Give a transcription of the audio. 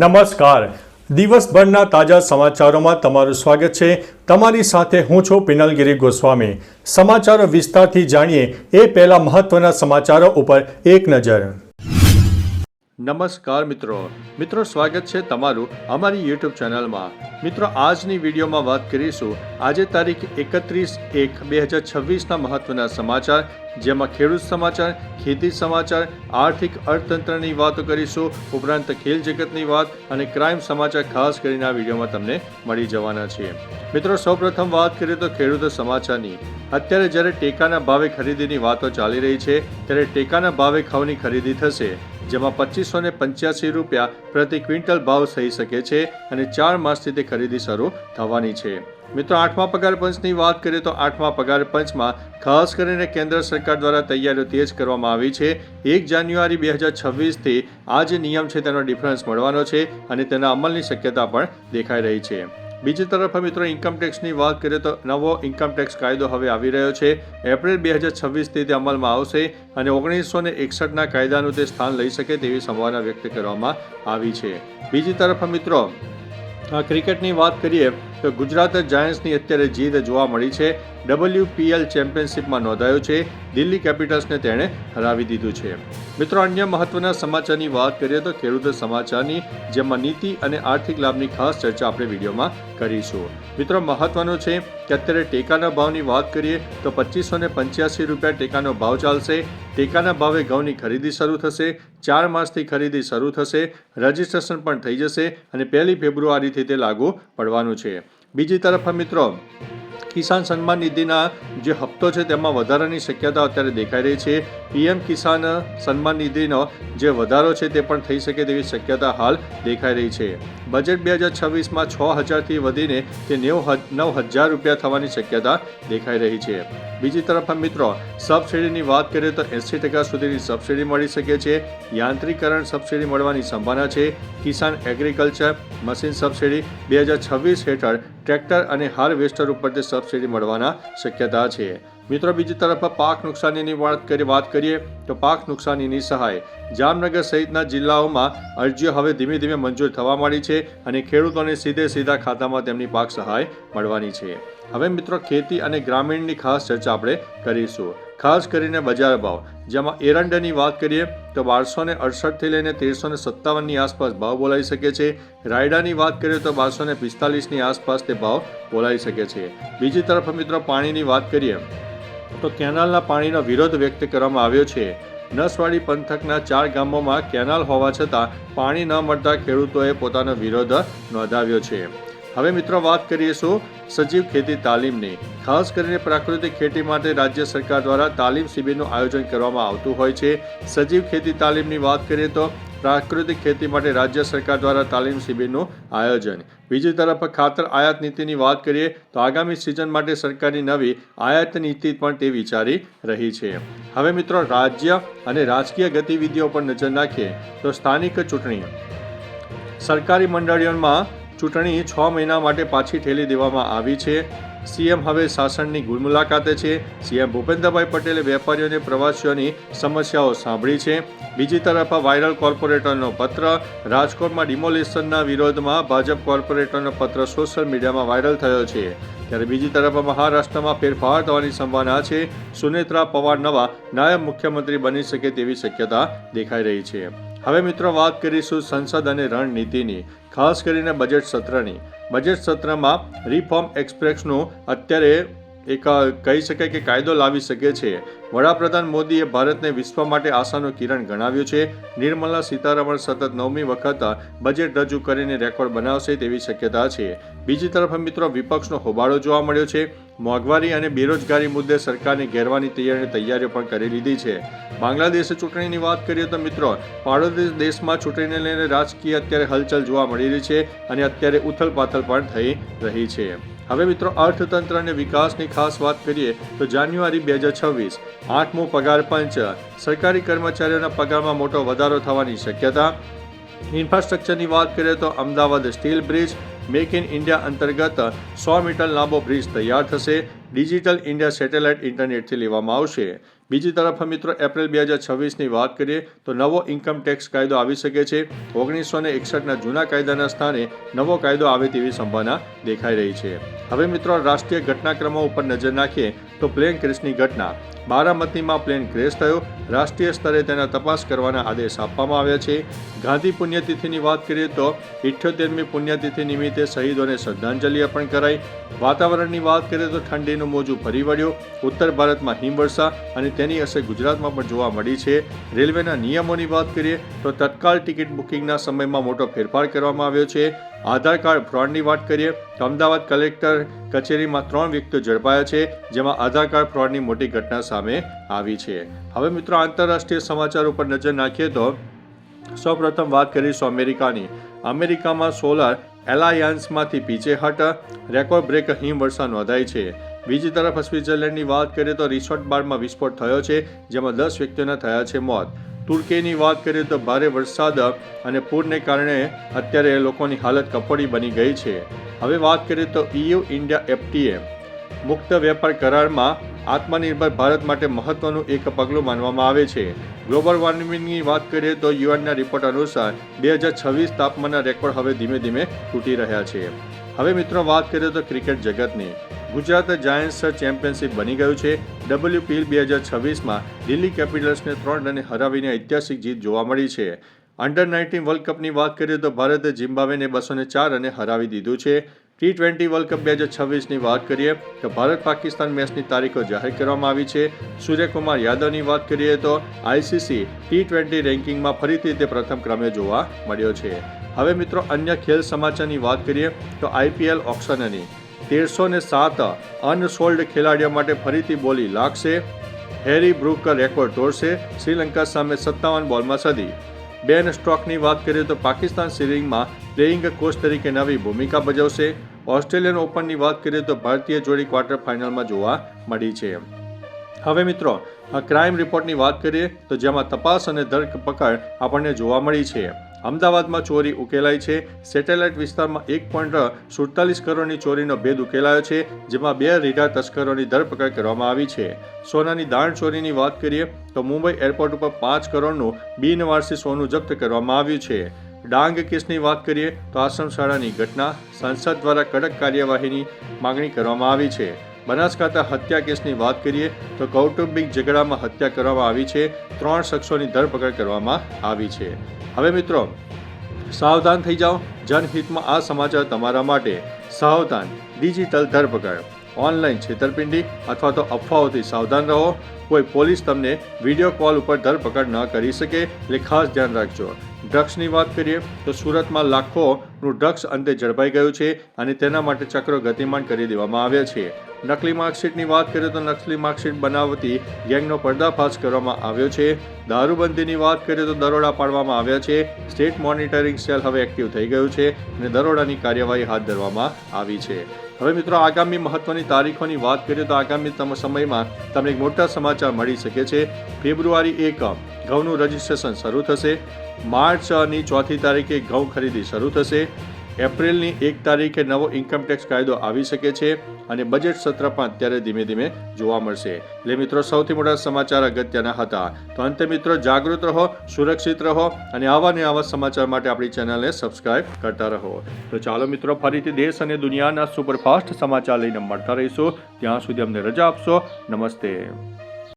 નમસ્કાર. દિવસભરના તાજા સમાચારોમાં તમારું સ્વાગત છે. તમારી સાથે હું છું પિનલગીરી ગોસ્વામી. સમાચારો વિસ્તારથી જાણીએ એ પહેલા મહત્વના સમાચારો ઉપર એક નજર. નમસ્કાર મિત્રો સ્વાગત છે તમારું અમારી યુટ્યુબ ચેનલમાં. મિત્રો, આજની વિડીયોમાં વાત કરીશું આજે તારીખ 31/1/2026ના મહત્વના સમાચાર, જેમાં ખેડૂત સમાચાર, ખેતી સમાચાર, આર્થિક અર્થતંત્રની વાતો કરીશું, ઉપરાંત ખેલ જગતની વાત અને ક્રાઇમ સમાચાર ખાસ કરીને આ વિડીયોમાં તમને મળી જવાના છે. મિત્રો, સૌપ્રથમ વાત કરીએ તો ખેડૂત સમાચારની. અત્યારે જ્યારે ટેકાના ભાવે ખરીદીની વાતો ચાલી રહી છે, ત્યારે ટેકાના ભાવે ઘઉંની ખરીદી થશે, જેમાં 2585 રૂપિયા પ્રતિ ક્વિન્ટલ ભાવ થઈ શકે છે અને 4 માસથી તે ખરીદી શરૂ થવાની છે. મિત્રો, 8મા પગાર પંચની વાત કરીએ તો 8મા પગાર પંચમાં ખાસ કરીને કેન્દ્ર સરકાર દ્વારા તૈયારીઓ તેજ કરવામાં આવી છે. 1 જાન્યુઆરી 2026થી આ જે નિયમ છે તેનો ડિફરન્સ મળવાનો છે અને તેના અમલની શક્યતા પણ દેખાઈ રહી છે. બીજી તરફ મિત્રો, ઇન્કમટેક્સની વાત કરીએ તો નવો ઇન્કમટેક્સ કાયદો હવે આવી રહ્યો છે. એપ્રિલ 2026થી તે અમલમાં આવશે અને 1961ના કાયદાનું તે સ્થાન લઈ શકે તેવી સંભાવના વ્યક્ત કરવામાં આવી છે. બીજી તરફ મિત્રો, ક્રિકેટની વાત કરીએ તો ગુજરાત જાયન્ટ્સની અત્યારે જીત જોવા મળી છે. WPL ચેમ્પિયનશિપમાં નોંધાયો છે. દિલ્હી કેપિટલ્સને તેણે હરાવી દીધું છે. મિત્રો, અન્ય મહત્વના સમાચારની વાત કરીએ તો ખેડૂત સમાચારની, જેમાં નીતિ અને આર્થિક લાભની ખાસ ચર્ચા આપણે વિડીયોમાં કરીશું. મિત્રો, મહત્વનું છે કે અત્યારે ટેકાના ભાવની વાત કરીએ તો 2585 રૂપિયા ટેકાનો ભાવ ચાલશે. ટેકાના ભાવે ઘઉંની ખરીદી શરૂ થશે. 4 માસથી ખરીદી શરૂ થશે. રજીસ્ટ્રેશન પણ થઈ જશે અને 1 ફેબ્રુઆરીથી તે લાગુ પડવાનું છે. બીજી તરફ મિત્રો, કિસાન સન્માન નિધિના જે હપ્તો છે તેમાં વધારાની શક્યતા અત્યારે દેખાઈ રહી છે. PM કિસાન સન્માન નિધિનો જે વધારો છે તે પણ થઈ શકે તેવી શક્યતા હાલ દેખાઈ રહી છે. બજેટ 2026માં 6000થી વધીને તે 9000 રૂપિયા થવાની શક્યતા દેખાઈ રહી છે. બીજી તરફ મિત્રો, સબસિડીની વાત કરીએ તો 80% સુધીની સબસિડી મળી શકે છે. યાંત્રિકરણ સબસિડી મળવાની સંભાવના છે. કિસાન એગ્રીકલ્ચર મશીન સબસિડી 2026 હેઠળ ટ્રેક્ટર અને હાર્વેસ્ટર ઉપર તે સબસિડી મળવાના શક્યતા છે. મિત્રો, બીજી તરફ પાક નુકસાનીની વાત કરીએ તો પાક નુકસાનીની સહાય જામનગર સહિતના જિલ્લાઓમાં અરજીઓ હવે ધીમે ધીમે મંજૂર થવા માંડી છે અને ખેડૂતોને સીધા ખાતામાં તેમની પાક સહાય મળવાની છે. હવે મિત્રો, ખેતી અને ગ્રામીણની ખાસ ચર્ચા આપણે કરીશું. ખાસ કરીને બજાર ભાવ, જેમાં એરંડાની વાત કરીએ તો 1268 થી લઈને 1357ની આસપાસ ભાવ બોલાઈ શકે છે. રાયડાની વાત કરીએ તો 1245ની આસપાસ તે ભાવ બોલાઈ શકે છે. બીજી તરફ મિત્રો, પાણીની વાત કરીએ તો કેનાલના પાણીનો વિરોધ વ્યક્ત કરવામાં આવ્યો છે. નસવાડી પંથકના 4 ગામોમાં કેનાલ હોવા છતાં પાણી ન મળતા ખેડૂતોએ પોતાનો વિરોધ નોંધાવ્યો છે. હવે મિત્રો, વાત કરીશું સજીવ ખેતી તાલીમની. ખાસ કરીને પ્રાકૃતિક ખેતી માટે રાજ્ય સરકાર દ્વારા તાલીમ શિબિરનું આયોજન કરવામાં આવતું હોય છે. સજીવ ખેતી તાલીમની વાત કરીએ તો પ્રાકૃતિક ખેતી માટે રાજ્ય સરકાર દ્વારા તાલીમ શિબિરનું આયોજન. બીજી તરફ ખાતર આયાત નીતિની વાત કરીએ તો આગામી સિઝન માટે સરકારની નવી આયાત નીતિ પણ તે વિચારી રહી છે. હવે મિત્રો, રાજ્ય અને રાજકીય ગતિવિધિઓ પર નજર નાખીએ તો સ્થાનિક ચૂંટણી. સરકારી મંડળીઓમાં ચૂંટણી 6 મહિના માટે પાછી ઠેલી દેવામાં આવી છે. CM હવે શાસનની ગુલ મુલાકાતે છે. CM ભૂપેન્દ્રભાઈ પટેલે વેપારીઓ અને પ્રવાસીઓની સમસ્યાઓ સાંભળી છે. બીજી તરફ વાયરલ કોર્પોરેટરનો પત્ર. રાજકોટમાં ડિમોલિશનના વિરોધમાં ભાજપ કોર્પોરેટરનો પત્ર સોશિયલ મીડિયામાં વાયરલ થયો છે. ત્યારે બીજી તરફ મહારાષ્ટ્રમાં ફેરફાર થવાની સંભાવના છે. સુનેત્રા પવાર નવા નાયબ મુખ્યમંત્રી બની શકે તેવી શક્યતા દેખાઈ રહી છે. હવે મિત્રો, વાત કરીશું સંસદ અને રણનીતિની. ખાસ કરીને બજેટ સત્રની. બજેટ સત્રમાં રિફોર્મ એક્સપ્રેસનું અત્યારે એક કહી શકાય કે કાયદો લાવી શકે છે. વડાપ્રધાન મોદીએ ભારતને વિશ્વ માટે આશાનું કિરણ ગણાવ્યું છે. નિર્મલા સીતારમણ સતત 9મી વખત બજેટ રજૂ કરીને રેકોર્ડ બનાવશે તેવી શક્યતા છે. બીજી તરફ મિત્રો, વિપક્ષનો હોબાળો જોવા મળ્યો છે. મોંઘવારી અને બેરોજગારી મુદ્દે સરકારની ઘેરવાની તૈયારીઓ પણ કરી લીધી છે. બાંગ્લાદેશ ચૂંટણીની વાત કરીએ તો મિત્રો, પાડોશી દેશમાં ચૂંટણીને લઈને રાજકીય અત્યારે હલચલ જોવા મળી રહી છે અને અત્યારે ઉથલપાથલ પણ થઈ રહી છે. હવે મિત્રો, અર્થતંત્ર અને વિકાસની ખાસ વાત કરીએ તો જાન્યુઆરી 2026 8મો પગાર પંચ. સરકારી કર્મચારીઓના પગારમાં મોટો વધારો થવાની શક્યતા. ઇન્ફ્રાસ્ટ્રક્ચરની વાત કરીએ તો Ahmedabad steel bridge make in India અંતર્ગત 100 મીટર લાંબો બ્રિજ તૈયાર થશે. ડિજિટલ ઇન્ડિયા સેટેલાઇટ ઇન્ટરનેટથી લેવામાં આવશે. બીજી તરફ મિત્રો એપ્રિલ 2026ની વાત કરીએ તો નવો ઇન્કમ ટેક્સ કાયદો આવી શકે છે. 1961ના જૂના કાયદાના સ્થાને નવો કાયદો આવે તેવી સંભાવના દેખાઈ રહી છે. હવે મિત્રો રાષ્ટ્રીય ઘટનાક્રમો ઉપર નજર નાખીએ તો પ્લેન ક્રેશની ઘટના. બારામતીમાં પ્લેન ક્રેશ થયો. રાષ્ટ્રીય સ્તરે તેના તપાસ કરવાના આદેશ આપવામાં આવ્યા છે. ગાંધી પુણ્યતિથિની વાત કરીએ તો 78મી પુણ્યતિથિ નિમિત્તે શહીદોને શ્રદ્ધાંજલિ અર્પણ કરાઈ. વાતાવરણની વાત કરીએ તો ઠંડીનું મોજું ફરી વળ્યું. ઉત્તર ભારતમાં હિમવર્ષા અને તેની અસર ગુજરાતમાં પણ જોવા મળી છે. રેલવેના નિયમોની વાત કરીએ તો તત્કાલ ટિકિટ બુકિંગના સમયમાં મોટો ફેરફાર કરવામાં આવ્યો છે. આધાર કાર્ડ ફ્રોડની વાત કરીએ તો અમદાવાદ કલેક્ટર કચેરીમાં 3 વ્યક્તિઓ ઝડપાયા છે, જેમાં આધાર કાર્ડ ફ્રોડની મોટી ઘટના સામે આવી છે. હવે મિત્રો આંતરરાષ્ટ્રીય સમાચાર ઉપર નજર નાખીએ તો સૌપ્રથમ વાત કરીશું અમેરિકાની. અમેરિકામાં સોલાર એલાયન્સમાંથી પીછેહટ, રેકોર્ડ બ્રેક હિમવર્ષા નોંધાઈ છે. બીજી તરફ સ્વિટ્ઝરલેન્ડની વાત કરીએ તો રિસોર્ટ બારમાં વિસ્ફોટ થયો છે, જેમાં 10 વ્યક્તિઓના થયા છે મોત. તુર્કીની વાત કરીએ તો ભારે વરસાદ અને પૂરને કારણે અત્યારે લોકોની હાલત કફોડી બની ગઈ છે. હવે વાત કરીએ તો EU ઇન્ડિયા FTA મુક્ત વેપાર કરારમાં આત્મનિર્ભર ભારત માટે મહત્વનું એક પગલું માનવામાં આવે છે. ગ્લોબલ વોર્મિંગની વાત કરીએ તો યુએનના રિપોર્ટ અનુસાર 2026 તાપમાનના રેકોર્ડ હવે ધીમે ધીમે તૂટી રહ્યા છે. હવે મિત્રો વાત કરીએ તો ક્રિકેટ જગતની. ગુજરાત જાયન્ટ્સ ચેમ્પિયનશિપ બની ગયું છે. WPL 2026માં દિલ્હી કેપિટલ્સને 3 રને હરાવીને ઐતિહાસિક જીત જોવા મળી છે. અંડર-19 વર્લ્ડ કપની વાત કરીએ તો ભારતે ઝિમ્બાબ્વેને 204 રને હરાવી દીધું છે. T20 વર્લ્ડ કપ 2026ની વાત કરીએ તો ભારત પાકિસ્તાન મેચની તારીખો જાહેર કરવામાં આવી છે. સૂર્યકુમાર યાદવની વાત કરીએ તો ICC T20 રેન્કિંગમાં ફરીથી તે પ્રથમ ક્રમે જોવા મળ્યો છે. હવે મિત્રો અન્ય ખેલ સમાચારની વાત કરીએ તો IPL ઓક્શનની 1307 અનસોલ્ડ ખેલાડીઓ માટે ફરીથી બોલી લાગશે. હેરી બ્રુક રેકોર્ડ તોડશે. શ્રીલંકા સામે 57 બોલમાં સદી. બેન સ્ટોકની વાત કરીએ તો પાકિસ્તાન સિરીઝમાં પ્લેઇંગ કોચ તરીકે નવી ભૂમિકા ભજવશે. ઓસ્ટ્રેલિયન ઓપનની વાત કરીએ તો ભારતીય જોડી ક્વાર્ટર ફાઇનલમાં જોવા મળી છે. હવે મિત્રો ક્રાઇમ રિપોર્ટની વાત કરીએ તો જેમાં તપાસ અને ધરપકડ આપણને જોવા મળી છે. અમદાવાદમાં ચોરી ઉકેલાઈ છે. સેટેલાઇટ વિસ્તારમાં 1.47 કરોડની ચોરીનો ભેદ ઉકેલાયો છે, જેમાં 2 રીઢા તસ્કરોની ધરપકડ કરવામાં આવી છે. સોનાની દાણ ચોરીની વાત કરીએ તો મુંબઈ એરપોર્ટ ઉપર 5 કરોડનું બિનવારસી સોનું જપ્ત કરવામાં આવ્યું છે. ડાંગ કેસની વાત કરીએ તો આશ્રમ શાળાની ઘટના. સંસદ દ્વારા કડક કાર્યવાહીની માંગણી કરવામાં આવી છે. બનાસકાંઠા હત્યા કેસની વાત કરીએ તો કૌટુંબિક ઝઘડામાં હત્યા કરવામાં આવી છે. 3 શખ્સોની ધરપકડ કરવામાં આવી છે. હવે મિત્રો સાવધાન થઈ જાઓ, જનહિતમાં આ સમાચાર તમારા માટે. સાવધાન, ડિજિટલ ધરપકડ, ઓનલાઈન છેતરપિંડી અથવા તો અફવાઓથી સાવધાન રહો. કોઈ પોલીસ તમને વિડીયો કોલ ઉપર ધરપકડ ન કરી શકે, એટલે ખાસ ધ્યાન રાખજો. ડ્રગ્સની વાત કરીએ તો સુરતમાં લાખોનું ડ્રગ્સ અંતે ઝડપાઈ ગયું છે અને તેના માટે ચક્રો ગતિમાન કરી દેવામાં આવ્યા છે. નકલી માર્કશીટની વાત કરીએ તો નકલી માર્કશીટ બનાવતી ગેંગનો પર્દાફાશ કરવામાં આવ્યો છે. દારૂબંધીની વાત કરીએ તો દરોડા પાડવામાં આવ્યા છે. સ્ટેટ મોનિટરિંગ સેલ હવે એક્ટિવ થઈ ગયું છે અને દરોડાની કાર્યવાહી હાથ ધરવામાં આવી છે. હવે મિત્રો આગામી મહત્વની તારીખોની વાત કરીએ તો આગામી સમયમાં તમને એક મોટા સમાચાર મળી શકે છે. ફેબ્રુઆરી 1 ઘઉંનું રજીસ્ટ્રેશન શરૂ થશે. માર્ચની 4મી તારીખે ઘઉં ખરીદી શરૂ થશે. એપ્રિલની 1 તારીખે નવો ઇન્કમટેક્સ કાયદો આવી શકે છે અને બજેટ સત્ર પણ અત્યારે ધીમે ધીમે જોવા મળશે. એટલે મિત્રો સૌથી મોટા સમાચાર અગત્યના હતા. તો અંતે મિત્રો જાગૃત રહો, સુરક્ષિત રહો અને આવા ને આવા સમાચાર માટે આપણી ચેનલને સબસ્ક્રાઇબ કરતા રહો. તો ચાલો મિત્રો ફરીથી દેશ અને દુનિયાના સુપરફાસ્ટ સમાચાર લઈને મળતા રહીશું. ત્યાં સુધી અમને રજા આપશો. નમસ્તે.